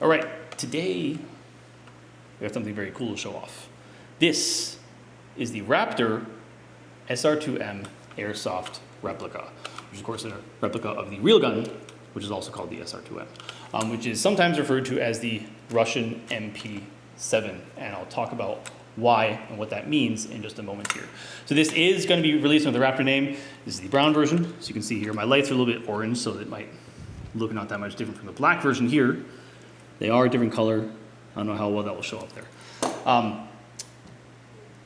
All right, today we have something very cool to show off. This is the Raptor SR-2M Airsoft Replica, which is of course a replica of the real gun, which is also called the SR-2M, which is sometimes referred to as the Russian MP7, and I'll talk about why and what that means in just a moment here. So this is going to be released under the Raptor name. This is the brown version, so you can see here my lights are a little bit orange, so it might look not that much different from the black version here. They are a different color. I don't know how well that will show up there.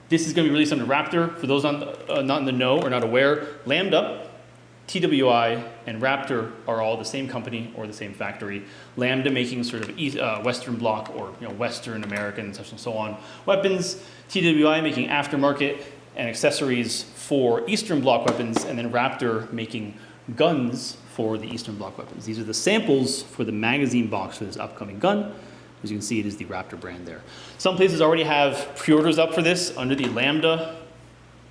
This is going to be released under Raptor. For those not in the know or not aware, Lambda, TWI, and Raptor are all the same company or the same factory. Lambda making sort of Western Bloc or Western American such and so on weapons. TWI making aftermarket and accessories for Eastern Bloc weapons, and then Raptor making guns for the Eastern Bloc weapons. These are the samples for the magazine box for this upcoming gun. As you can see, it is the Raptor brand there. Some places already have pre-orders up for this under the Lambda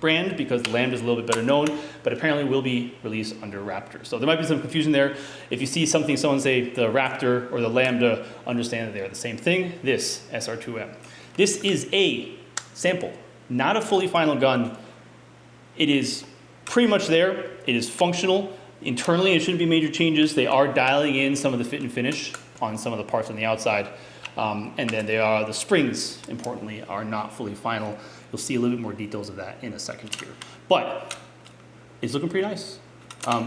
brand because Lambda is a little bit better known, but apparently will be released under Raptor. So there might be some confusion there. If you see something, someone say the Raptor or the Lambda, understand that they are the same thing. This SR-2M. This is a sample, not a fully final gun. It is pretty much there. It is functional. Internally, it shouldn't be major changes. They are dialing in some of the fit and finish on some of the parts on the outside. And then the springs, importantly, are not fully final. You'll see a little bit more details of that in a second here. But it's looking pretty nice.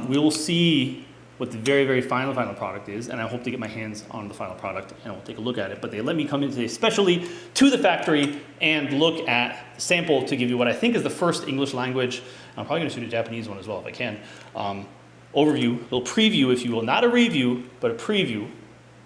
We will see what the very, very final product is, and I hope to get my hands on the final product and we'll take a look at it. But they let me come in today specially to the factory and look at the sample to give you what I think is the first English language. I'm probably gonna shoot a Japanese one as well if I can. Overview, a little preview, if you will, not a review, but a preview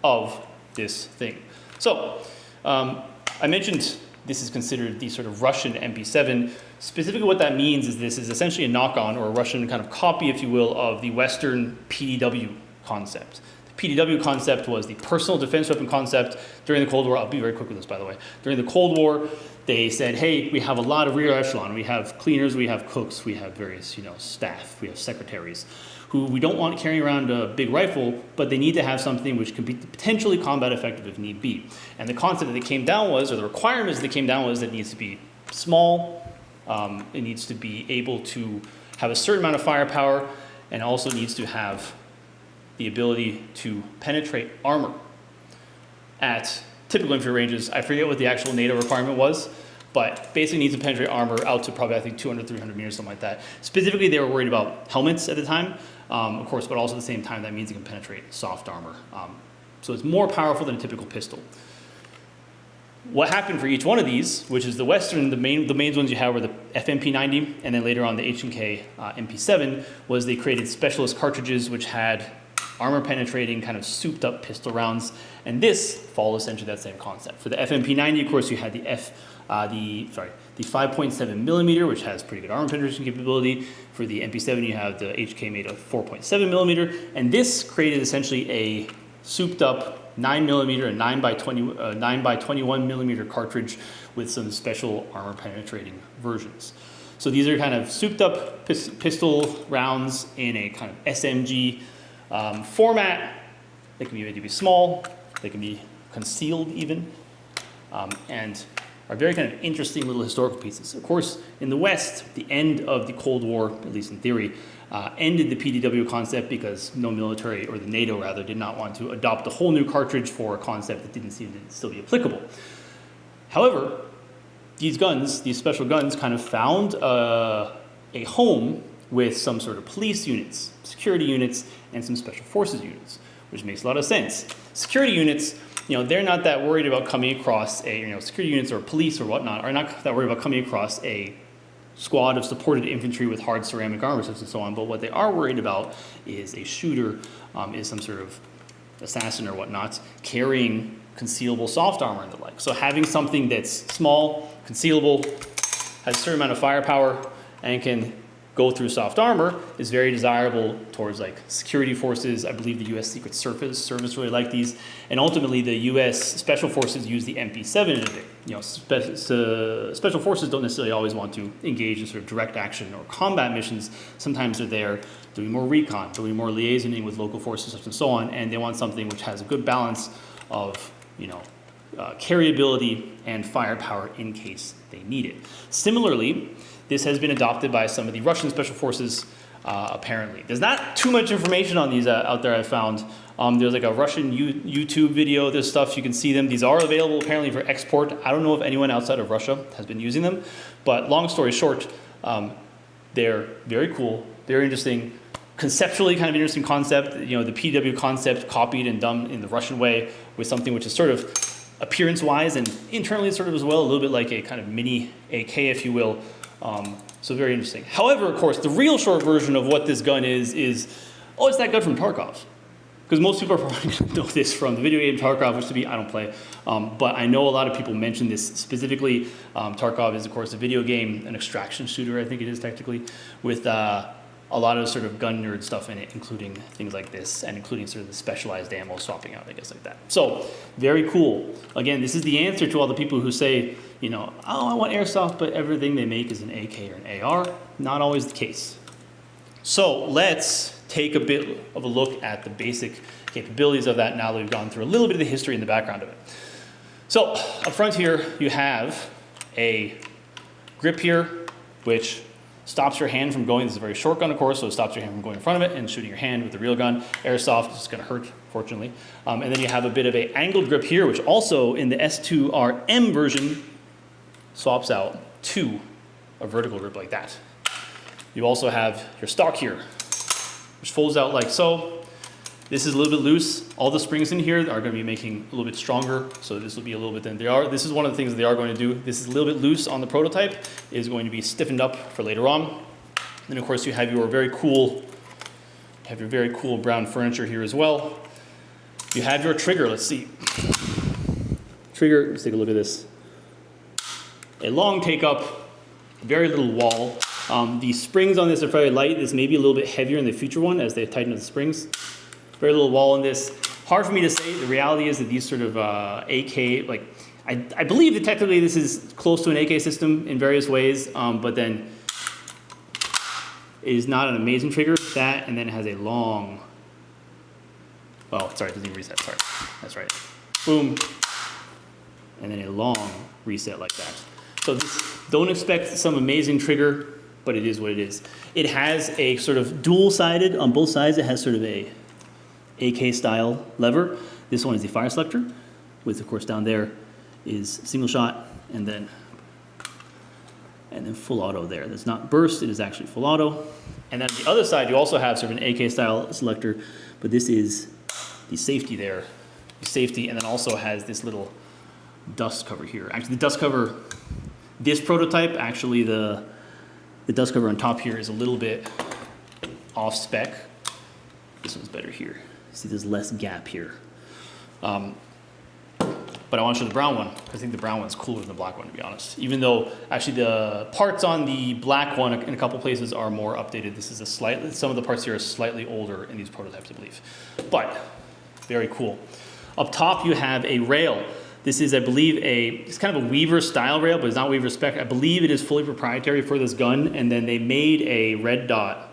of this thing. So, I mentioned this is considered the sort of Russian MP7. Specifically what that means is this is essentially a knock-on or a Russian kind of copy, if you will, of the Western PDW concept. The PDW concept was the personal defense weapon concept during the Cold War. I'll be very quick with this, by the way. During the Cold War, they said, hey, we have a lot of rear echelon. We have cleaners, we have cooks, we have various staff, we have secretaries, who we don't want carrying around a big rifle, but they need to have something which can be potentially combat effective if need be. And the concept that they came down was, or the requirements that came down was that it needs to be small, it needs to be able to have a certain amount of firepower, and also needs to have the ability to penetrate armor at typical infantry ranges. I forget what the actual NATO requirement was, but basically needs to penetrate armor out to probably, I think, 200, 300 meters, something like that. Specifically, they were worried about helmets at the time, of course, but also at the same time, that means it can penetrate soft armor. So it's more powerful than a typical pistol. What happened for each one of these, which is the Western, the main ones you have were the FMP90, and then later on the H&K MP7, was they created specialist cartridges which had armor penetrating, kind of souped up pistol rounds, and this follows essentially that same concept. For the FMP90, of course, you had the 5.7 millimeter, which has pretty good armor penetration capability. For the MP7, you have the HK made of 4.7 millimeter, and this created essentially a souped up 9 millimeter and 9 by 21 millimeter cartridge with some special armor penetrating versions. So these are kind of souped up pistol rounds in a kind of SMG format. They can be made to be small, they can be concealed even, and are very kind of interesting little historical pieces. Of course, in the West, the end of the Cold War, at least in theory, ended the PDW concept because no military, or the NATO rather, did not want to adopt a whole new cartridge for a concept that didn't seem to still be applicable. However, these guns, these special guns, kind of found a home with some sort of police units, security units, and some special forces units, which makes a lot of sense. Security units, they're not that worried about coming across a, security units or police or whatnot are not that worried about coming across a squad of supported infantry with hard ceramic armor sets and so on, but what they are worried about is a shooter, is some sort of assassin or whatnot, carrying concealable soft armor and the like. So having something that's small, concealable, has a certain amount of firepower, and can go through soft armor is very desirable towards like security forces. I believe the US Secret Service really like these, and ultimately the US Special Forces use the MP7 today. Special forces don't necessarily always want to engage in sort of direct action or combat missions. Sometimes they're there doing more recon, doing more liaisoning with local forces and so on, and they want something which has a good balance of carryability and firepower in case they need it. Similarly, this has been adopted by some of the Russian special forces, apparently. There's not too much information on these out there, I found. There's like a Russian YouTube video, there's stuff, you can see them. These are available apparently for export. I don't know if anyone outside of Russia has been using them, but long story short, they're very cool, very interesting. Conceptually kind of interesting concept, the PW concept copied and done in the Russian way with something which is sort of appearance-wise and internally sort of as well, a little bit like a kind of mini AK, if you will. So very interesting. However, of course, the real short version of what this gun is oh, it's that gun from Tarkov. Because most people are probably going to know this from the video game Tarkov, which to me, I don't play. But I know a lot of people mention this specifically. Tarkov is, of course, a video game, an extraction shooter, I think it is technically, with a lot of sort of gun nerd stuff in it, including things like this, and including sort of the specialized ammo swapping out, I guess, like that. So, very cool. Again, this is the answer to all the people who say, oh, I want airsoft, but everything they make is an AK or an AR. Not always the case. So, let's take a bit of a look at the basic capabilities of that now that we've gone through a little bit of the history and the background of it. So, up front here, you have a grip here, which stops your hand from going, this is a very short gun, of course, so it stops your hand from going in front of it and shooting your hand with the real gun. Airsoft is going to hurt, fortunately. And then you have a bit of an angled grip here, which also in the S2RM version swaps out to a vertical grip like that. You also have your stock here, which folds out like so. This is a little bit loose. All the springs in here are going to be making a little bit stronger, so this will be a little bit, this is one of the things that they are going to do. This is a little bit loose on the prototype. It is going to be stiffened up for later on. And of course you have your very cool brown furniture here as well. You have your trigger, let's see. Trigger, let's take a look at this. A long take up, very little wall. The springs on this are very light. This may be a little bit heavier in the future one as they tighten up the springs. Very little wall in this. Hard for me to say. The reality is that these sort of AK, like, I believe that technically this is close to an AK system in various ways, but then it is not an amazing trigger. That, and then it has a long, well, sorry, it doesn't even reset, sorry. That's right. Boom. And then a long reset like that. So this, don't expect some amazing trigger, but it is what it is. It has a sort of dual-sided, on both sides it has sort of a AK style lever. This one is the fire selector, with of course down there is single shot and then full auto there. That's not burst, it is actually full auto. And then on the other side you also have sort of an AK style selector, but this is the safety there. The safety, and then also has this little dust cover here. Actually the dust cover, this prototype, actually the dust cover on top here is a little bit off spec. This one's better here. See, there's less gap here. But I want to show the brown one, because I think the brown one's cooler than the black one, to be honest. Even though, actually, the parts on the black one in a couple places are more updated. This is some of the parts here are slightly older in these prototypes, I believe. But, very cool. Up top, you have a rail. This is, I believe, it's kind of a Weaver style rail, but it's not Weaver spec. I believe it is fully proprietary for this gun, and then they made a red dot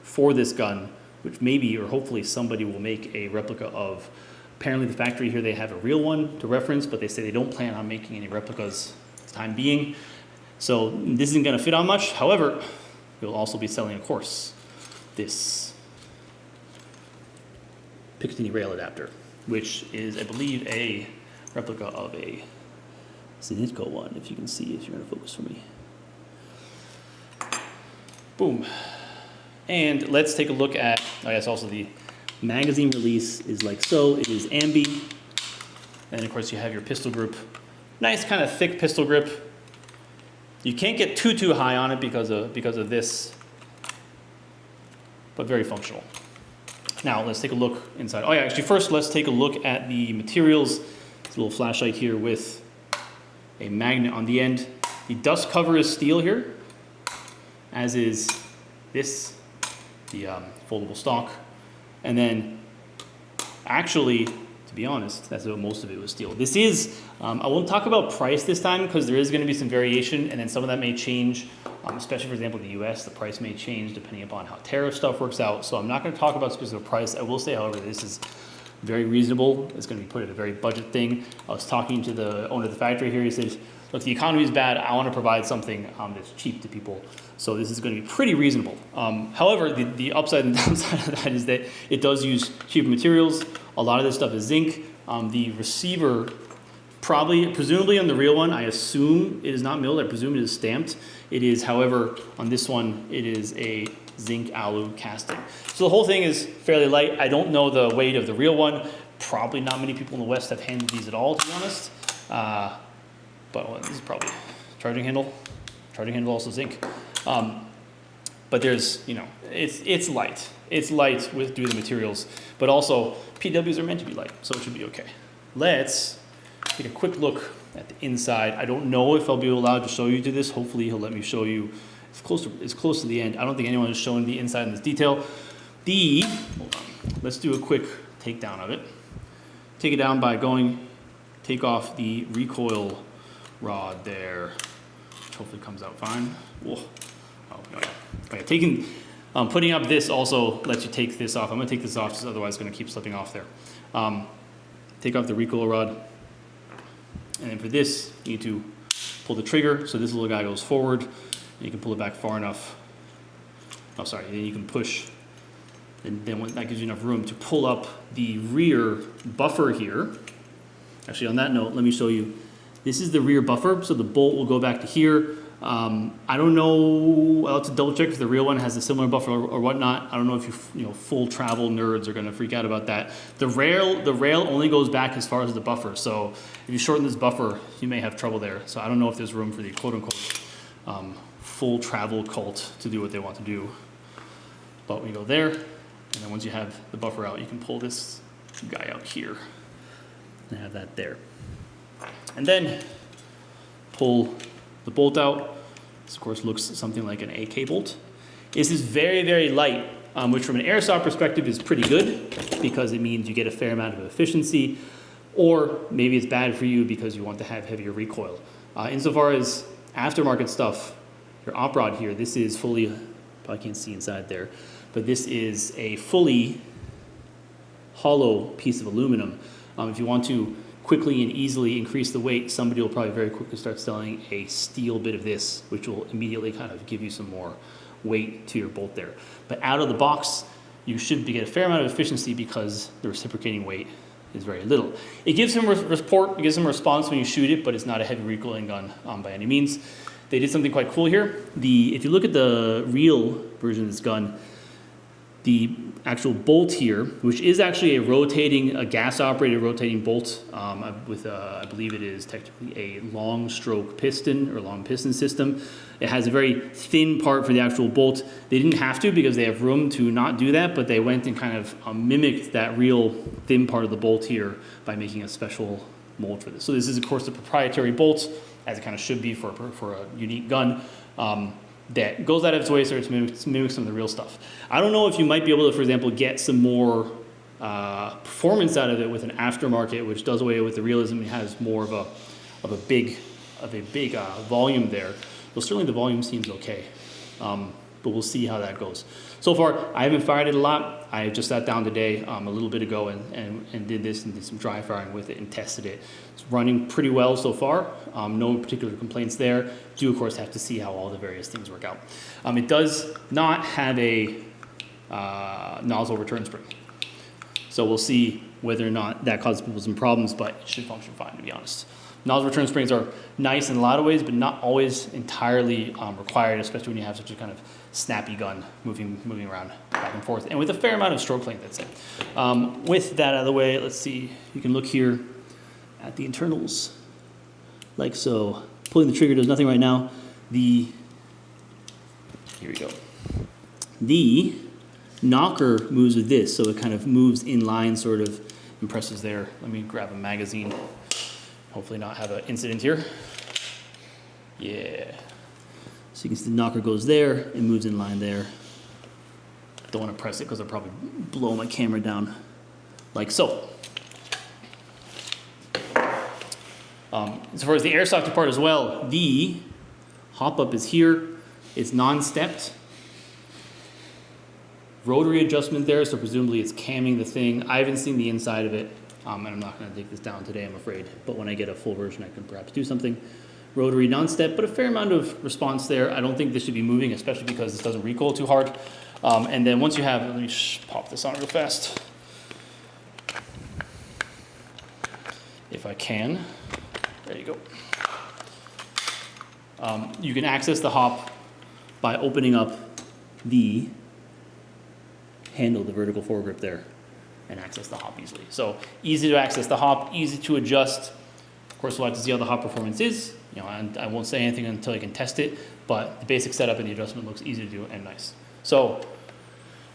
for this gun, which maybe or hopefully somebody will make a replica of. Apparently the factory here, they have a real one to reference, but they say they don't plan on making any replicas for the time being. So this isn't going to fit on much. However, we'll also be selling, of course, this Picatinny rail adapter, which is, I believe, a replica of a Zenitco one, if you can see, if you're going to focus for me. Boom. And let's take a look at, I guess also the magazine release is like so. It is ambi. And of course you have your pistol grip. Nice kind of thick pistol grip. You can't get too high on it because of this, but very functional. Now let's take a look inside. Oh yeah, actually first let's take a look at the materials. It's a little flashlight here with a magnet on the end. The dust cover is steel here, as is this, the foldable stock. And then actually, to be honest, that's what most of it was steel. This is, I won't talk about price this time because there is going to be some variation, and then some of that may change, especially for example in the US, the price may change depending upon how tariff stuff works out. So I'm not going to talk about specific price. I will say, however, this is very reasonable. It's going to be put at a very budget thing. I was talking to the owner of the factory here. He said, look, the economy is bad. I want to provide something that's cheap to people. So this is going to be pretty reasonable. However, the upside and downside of that is that it does use cheaper materials. A lot of this stuff is zinc. The receiver, presumably on the real one, I assume it is not milled. I presume it is stamped. It is, however, on this one, it is a zinc alu casting. So the whole thing is fairly light. I don't know the weight of the real one. Probably not many people in the West have handled these at all, to be honest. But well, this is probably charging handle. Charging handle also zinc. But there's, you know, it's light. It's light due to the materials. But also, PWs are meant to be light, so it should be okay. Let's take a quick look at the inside. I don't know if I'll be allowed to show you to this. Hopefully he'll let me show you. It's close to the end. I don't think anyone has shown the inside in this detail. Hold on. Let's do a quick takedown of it. Take it down by take off the recoil rod there, which hopefully comes out fine. Whoa. Oh, no, yeah. Okay, putting up this also lets you take this off. I'm gonna take this off, just otherwise it's gonna keep slipping off there. Take off the recoil rod. And then for this, you need to pull the trigger. So this little guy goes forward. And you can pull it back far enough. Oh, sorry. Then you can push. And then that gives you enough room to pull up the rear buffer here. Actually, on that note, let me show you. This is the rear buffer. So the bolt will go back to here. I don't know. I'll have to double check if the real one has a similar buffer or whatnot. I don't know if you full travel nerds are going to freak out about that. The rail only goes back as far as the buffer. So if you shorten this buffer, you may have trouble there. So I don't know if there's room for the quote unquote full travel cult to do what they want to do. But we go there, and then once you have the buffer out, you can pull this guy out here and have that there. And then pull the bolt out. This, of course, looks something like an AK bolt. This is very, very light, which from an airsoft perspective is pretty good because it means you get a fair amount of efficiency, or maybe it's bad for you because you want to have heavier recoil. Insofar as aftermarket stuff, your op rod here, this is fully, probably can't see inside there, but this is a fully hollow piece of aluminum. If you want to quickly and easily increase the weight, somebody will probably very quickly start selling a steel bit of this, which will immediately kind of give you some more weight to your bolt there. But out of the box, you should get a fair amount of efficiency because the reciprocating weight is very little. It gives him report, it gives him a response when you shoot it, but it's not a heavy recoiling gun by any means. They did something quite cool here. If you look at the real version of this gun, the actual bolt here, which is actually a gas-operated rotating bolt with, I believe it is technically a long stroke piston or long piston system. It has a very thin part for the actual bolt. They didn't have to because they have room to not do that, but they went and kind of mimicked that real thin part of the bolt here by making a special mold for this. So this is, of course, a proprietary bolt, as it kind of should be for a unique gun. That goes out of its way so to mimic some of the real stuff. I don't know if you might be able to, for example, get some more performance out of it with an aftermarket, which does away with the realism and has more of a big volume there. Well, certainly the volume seems okay, but we'll see how that goes. So far, I haven't fired it a lot. I just sat down today a little bit ago and did this and did some dry firing with it and tested it. It's running pretty well so far. No particular complaints there. Do, of course, have to see how all the various things work out. It does not have a nozzle return spring. So we'll see whether or not that causes people some problems, but it should function fine, to be honest. Nozzle return springs are nice in a lot of ways, but not always entirely required, especially when you have such a kind of snappy gun moving around back and forth, and with a fair amount of stroke length, that's it. With that out of the way, let's see. You can look here at the internals, like so. Pulling the trigger does nothing right now. Here we go. The knocker moves with this, so it kind of moves in line, sort of, and presses there. Let me grab a magazine. Hopefully not have an incident here. Yeah. So you can see the knocker goes there and moves in line there. Don't want to press it because I'll probably blow my camera down like so. As far as the airsoft part as well, the hop up is here. It's non-stepped. rotary adjustment there, so presumably it's camming the thing. I haven't seen the inside of it, and I'm not going to take this down today, I'm afraid. But when I get a full version, I can perhaps do something. Rotary non-step, but a fair amount of response there. I don't think this should be moving, especially because this doesn't recoil too hard. And then once you have, let me pop this on real fast. If I can, there you go. You can access the hop by opening up the handle, the vertical foregrip there, and access the hop easily. So easy to access the hop, easy to adjust. Of course, we'll have to see how the hop performance is. You know, and I won't say anything until I can test it, but the basic setup and the adjustment looks easy to do and nice. So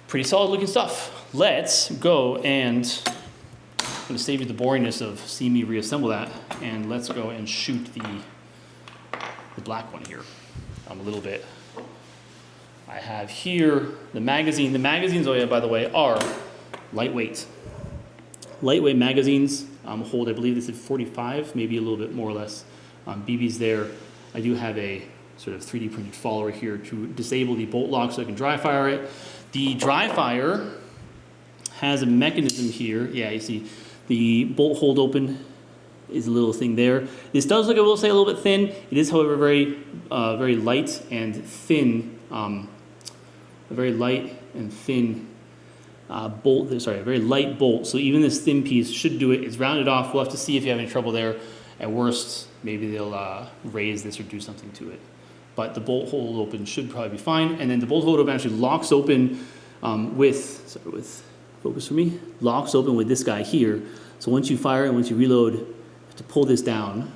pretty solid looking stuff. Let's go and I'm going to save you the boringness of seeing me reassemble that, and let's go and shoot the black one here. A little bit. I have here the magazine. The magazines, oh yeah, by the way, are lightweight. Lightweight magazines hold, I believe this is 45, maybe a little bit more or less. BBs there. I do have a sort of 3D printed follower here to disable the bolt lock so I can dry fire it. The dry fire has a mechanism here. Yeah, you see the bolt hold open is a little thing there. This does look, I will say, a little bit thin. It is, however, very light and thin. A very light and thin bolt. Sorry, a very light bolt. So even this thin piece should do it. It's rounded off. We'll have to see if you have any trouble there. At worst, maybe they'll raise this or do something to it. But the bolt hold open should probably be fine. And then the bolt hold open actually locks open with focus for me, locks open with this guy here. So once you fire and once you reload, you have to pull this down,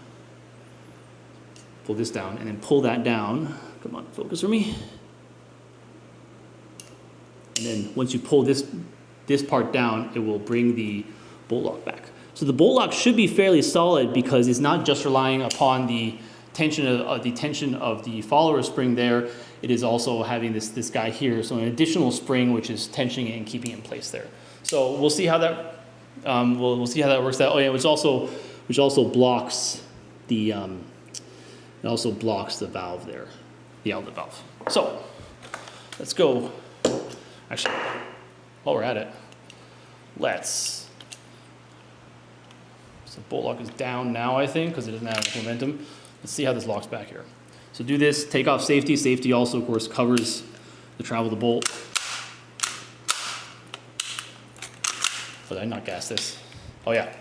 and then pull that down. Come on, focus for me. And then once you pull this part down, it will bring the bolt lock back. So the bolt lock should be fairly solid because it's not just relying upon the tension of the follower spring there. It is also having this guy here, so an additional spring which is tensioning it and keeping it in place there. So we'll see how that we'll see how that works out. Oh yeah, which also blocks the valve there, the outlet valve. So let's go. Actually, while we're at it, so bolt lock is down now, I think, because it doesn't have enough momentum. Let's see how this locks back here. So do this, take off safety. Safety also, of course, covers the travel of the bolt. Oh, did I not gas this? Oh yeah.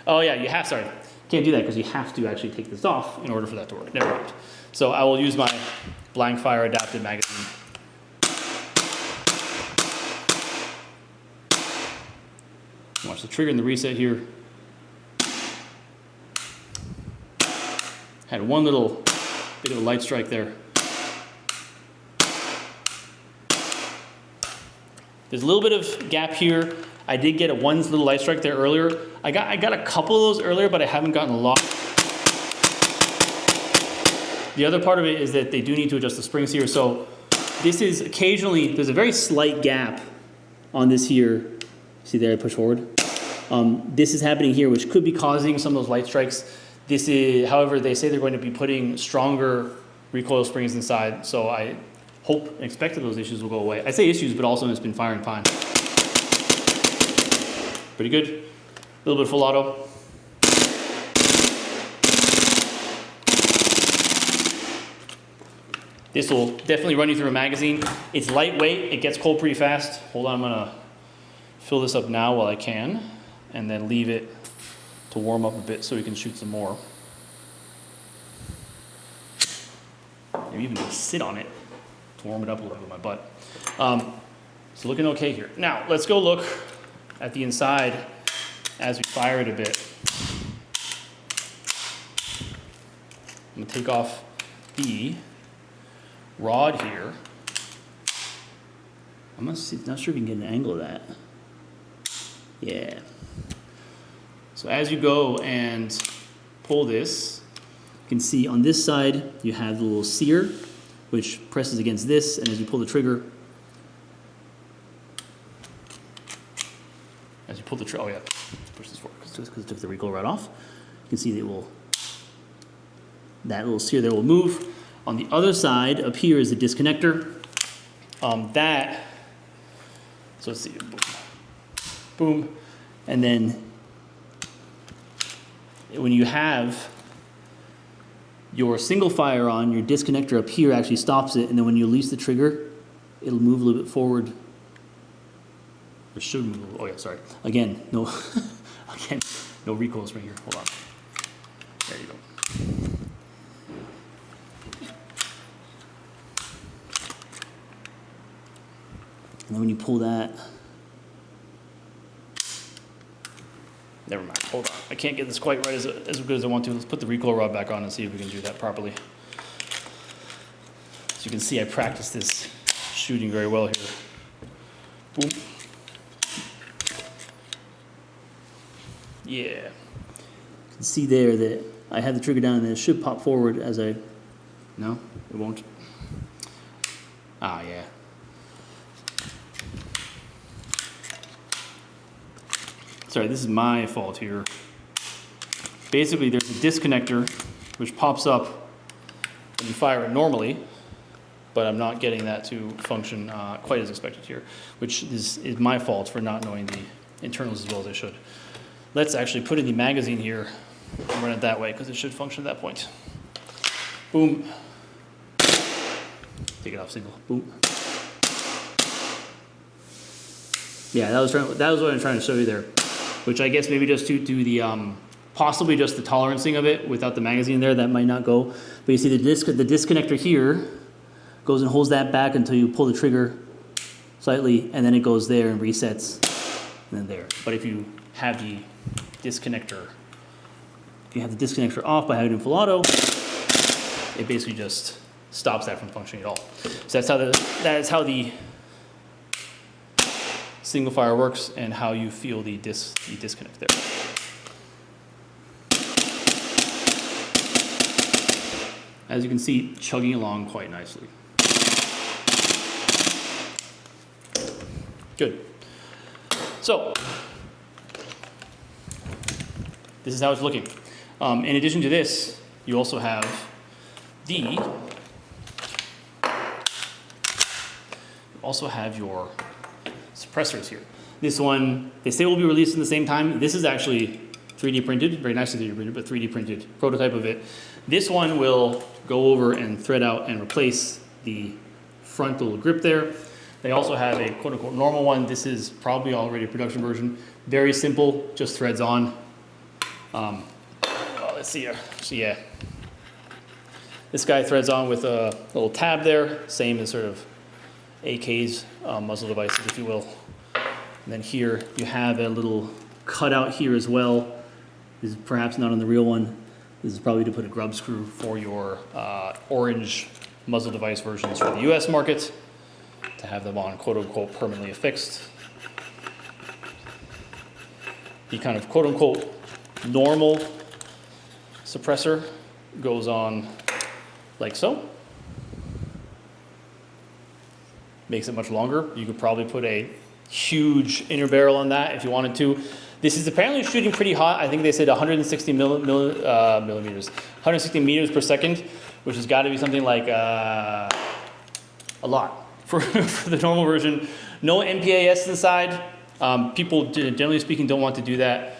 Oh yeah, you have, sorry. Can't do that because you have to actually take this off in order for that to work. Never mind. So I will use my blank fire adapted magazine. Watch the trigger and the reset here. Had one little bit of a light strike there. There's a little bit of gap here. I did get one little light strike there earlier. I got a couple of those earlier, but I haven't gotten a lot. The other part of it is that they do need to adjust the springs here. So this is occasionally, there's a very slight gap on this here. See there, I push forward. This is happening here, which could be causing some of those light strikes. This is, however, they say they're going to be putting stronger recoil springs inside, so I hope and expect that those issues will go away. I say issues, but also it's been firing fine. Pretty good. A little bit of full auto. This will definitely run you through a magazine. It's lightweight, it gets cold pretty fast. Hold on, I'm gonna fill this up now while I can, and then leave it to warm up a bit so we can shoot some more. Maybe even just sit on it to warm it up a little bit with my butt. So looking okay here. Now, let's go look at the inside as we fire it a bit. I'm gonna take off the rod here. I'm not sure if you can get an angle of that. Yeah. So as you go and pull this, you can see on this side you have the little sear, which presses against this, and as you pull the trigger, oh yeah, push this forward because it took the recoil right off. You can see that little sear there will move. On the other side, up here is the disconnector. That So let's see, boom, boom. And then when you have your single fire on, your disconnector up here actually stops it, and then when you release the trigger, it'll move a little bit forward. Or should move a little, oh yeah, sorry. Again, no, again, no recoil spring here, hold on. There you go. And then when you pull that, never mind, hold on. I can't get this quite right as good as I want to. Let's put the recoil rod back on and see if we can do that properly. So you can see I practiced this shooting very well here. Boom. Yeah. You can see there that I have the trigger down and it should pop forward as I, no, it won't. Ah, yeah. Sorry, this is my fault here. Basically, there's a disconnector which pops up when you fire it normally, but I'm not getting that to function quite as expected here, which is my fault for not knowing the internals as well as I should. Let's actually put in the magazine here and run it that way because it should function at that point. Boom. Take it off single. Boom. Yeah, that was what I'm trying to show you there, which I guess maybe just to do the possibly just the tolerancing of it without the magazine there, that might not go. But you see the disconnector here goes and holds that back until you pull the trigger slightly, and then it goes there and resets, and then there. But if you have the disconnector, off by having it in full auto, it basically just stops that from functioning at all. So that is how the single fire works and how you feel the disconnect there. As you can see, chugging along quite nicely. Good. So, this is how it's looking. In addition to this, you also have your suppressors here. This one, they say will be released at the same time. This is actually 3D printed, very nicely 3D printed, but 3D printed prototype of it. This one will go over and thread out and replace the front little grip there. They also have a quote unquote normal one. This is probably already a production version. Very simple, just threads on. Well, let's see here. So yeah, this guy threads on with a little tab there, same as sort of AK's muzzle devices, if you will. And then here you have a little cutout here as well. This is perhaps not on the real one. This is probably to put a grub screw for your orange muzzle device versions for the US market, to have them on quote unquote permanently affixed. The kind of quote unquote normal suppressor goes on like so. Makes it much longer. You could probably put a huge inner barrel on that if you wanted to. This is apparently shooting pretty hot. I think they said 160 millimeters, 160 meters per second, which has got to be something like a lot for the normal version. No MPAS inside. People, generally speaking, don't want to do that.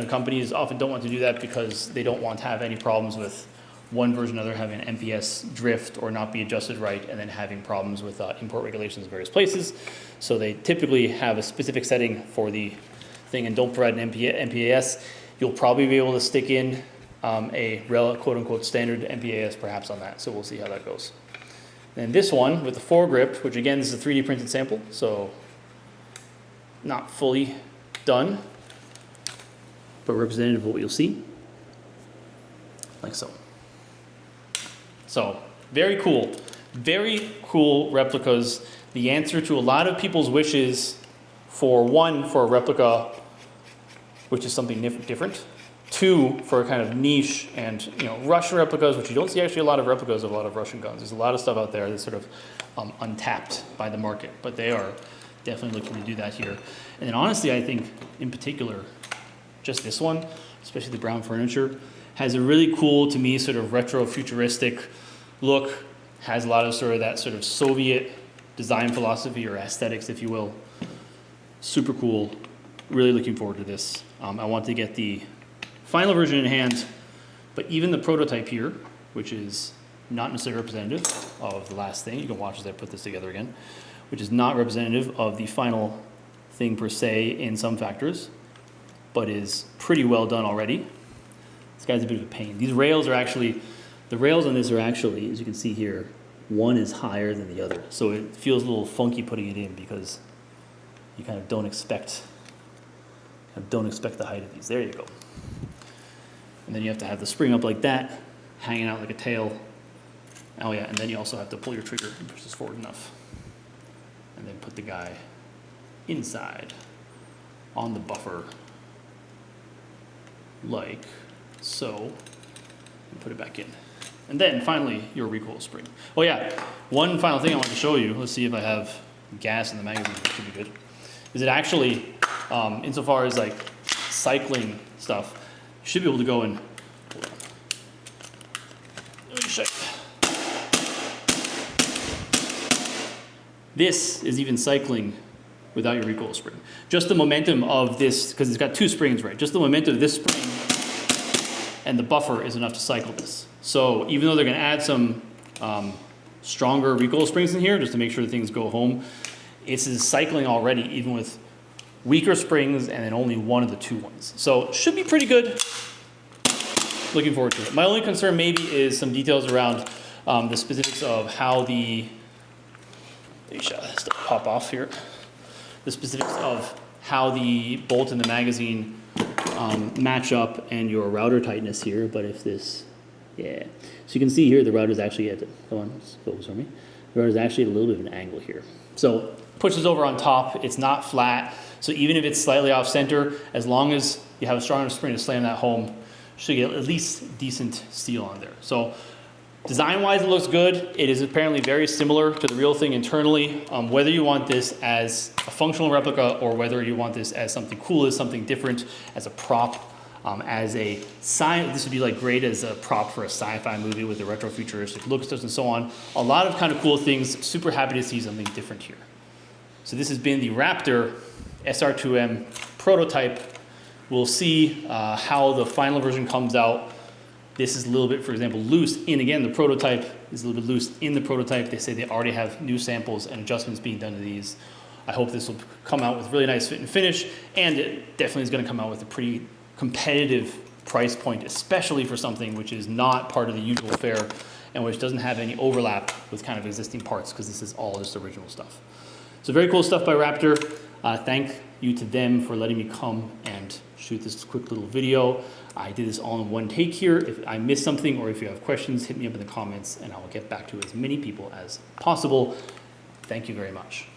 Companies often don't want to do that because they don't want to have any problems with one version or another having an MPS drift or not be adjusted right, and then having problems with import regulations in various places. So they typically have a specific setting for the thing and don't provide an MPAS. You'll probably be able to stick in a quote unquote standard MPAS perhaps on that. So we'll see how that goes. And this one with the foregrip, which again this is a 3D printed sample, so not fully done, but representative of what you'll see, like so. So very cool replicas. The answer to a lot of people's wishes for a replica, which is something different. Two, for a kind of niche and Russian replicas, which you don't see actually a lot of replicas of a lot of Russian guns. There's a lot of stuff out there that's sort of untapped by the market, but they are definitely looking to do that here. And then honestly, I think in particular, just this one, especially the brown furniture, has a really cool, to me, sort of retro futuristic look. Has a lot of sort of that sort of Soviet design philosophy or aesthetics, if you will. Super cool. Really looking forward to this. I want to get the final version in hand, but even the prototype here, which is not necessarily representative of the last thing. You can watch as I put this together again, which is not representative of the final thing per se in some factors, but is pretty well done already. This guy's a bit of a pain. These rails are actually, the rails on this are actually, as you can see here, one is higher than the other. So it feels a little funky putting it in because you kind of don't expect the height of these. There you go. And then you have to have the spring up like that, hanging out like a tail. Oh yeah, and then you also have to pull your trigger and push this forward enough. And then put the guy inside on the buffer like so, and put it back in. And then finally, your recoil spring. Oh yeah, one final thing I want to show you. Let's see if I have gas in the magazine, which should be good. Is it actually, insofar as like cycling stuff, you should be able to go and, hold on. Let me check. This is even cycling without your recoil spring. Just the momentum of this, because it's got two springs, right? Just the momentum of this spring and the buffer is enough to cycle this. So even though they're gonna add some stronger recoil springs in here, just to make sure that things go home, it's cycling already, even with weaker springs and then only one of the two ones. So should be pretty good. Looking forward to it. My only concern maybe is some details around the specifics of how the, pop off here. The specifics of how the bolt and the magazine match up and your router tightness here. But if this, yeah. So you can see here the router is actually at, come on, focus on me. The router is actually at a little bit of an angle here. So pushes over on top, it's not flat. So even if it's slightly off center, as long as you have a strong enough spring to slam that home, should get at least decent steel on there. So design-wise, it looks good. It is apparently very similar to the real thing internally. Whether you want this as a functional replica or whether you want this as something cool, as something different, as a prop, as a this would be like great as a prop for a sci-fi movie with the retro-futuristic looks and so on. A lot of kind of cool things. Super happy to see something different here. So this has been the Raptor SR-2M prototype. We'll see how the final version comes out. This is a little bit, for example, loose in, again, the prototype is a little bit loose in the prototype. They say they already have new samples and adjustments being done to these. I hope this will come out with really nice fit and finish, and it definitely is gonna come out with a pretty competitive price point, especially for something which is not part of the usual fare and which doesn't have any overlap with kind of existing parts, because this is all just original stuff. So very cool stuff by Raptor. Thank you to them for letting me come and shoot this quick little video. I did this all in one take here. If I missed something or if you have questions, hit me up in the comments and I will get back to as many people as possible. Thank you very much.